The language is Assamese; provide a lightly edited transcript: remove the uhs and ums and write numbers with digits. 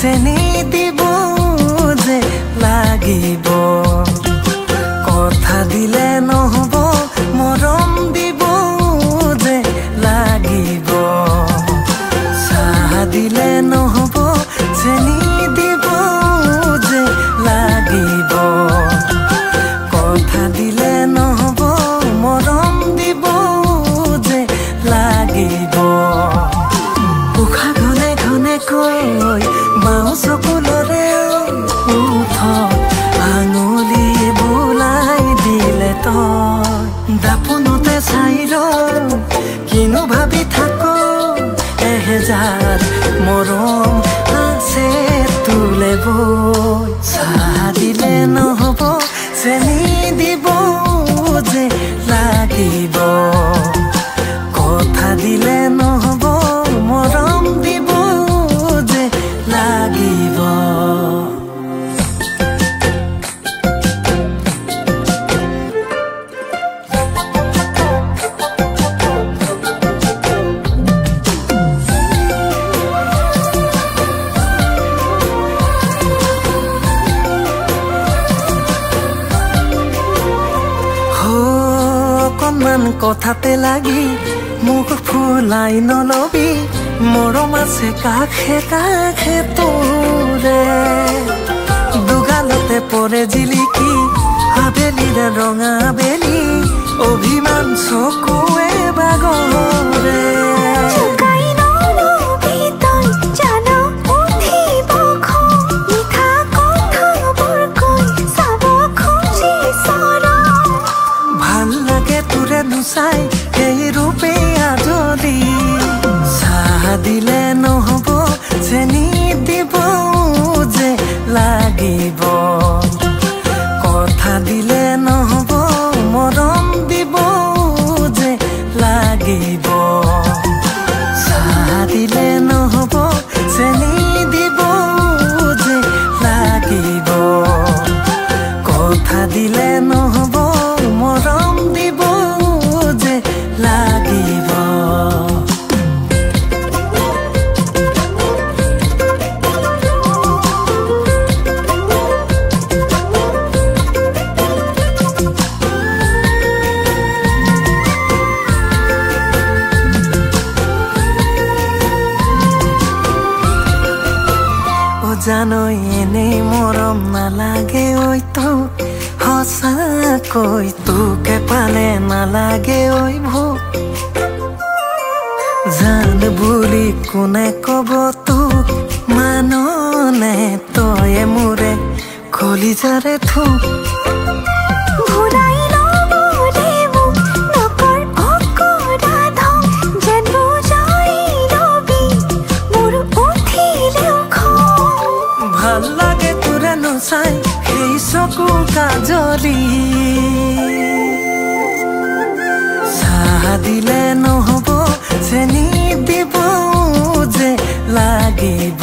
চেনি দিব যে লাগিব কথা দিলে নহব মৰম দিব যে লাগিব চাহ দিলে নহব চেনি দিব যে লাগিব কথা দিলে নহব মৰম দিব যে লাগিব উশাহ ঘনে ঘনে কৈ বাওঁ চকুলৰে উঠ আঙুলি বোলাই দিলে তই দাপোনতে চাই ৰ কিনো ভাবি থাক এহেজাৰ মৰম আছে তোলে বৈ চাহ দিলে নহব চেনি দিব যে লাগিব কথা দিলে নহব মৰম দিব যে লাগিব কথাতে লাগি মুখ ফুলাই নলবি মৰম আছে কাষে কাষে তোৰে দুগালতে পৰে জিলিকি আবেলিৰে ৰঙা বেলি অভিমান চকুৱে বাগৰে চাই এই ৰূপে আজলি চাহ দিলে নহব চেনি দিব যে লাগিব কথা দিলে নহব মৰম দিব যে লাগিব চাহ দিলে নহব চেনি দিব যে লাগিব কথা দিলে নহব মৰম দিব লাগিব জানো এনেই মৰম নালাগে ঐ তো সঁচাকৈ তোকে পালে নালাগে ঐ ভোক জান বুলি কোনে কব তোক মাননে তয়ে মোৰে কলিজাৰে থোক ভাল লাগে তোৰে নচাই সেই চকু কাজলি চাহ দিলে নহব চেনি দিব যে লাগিব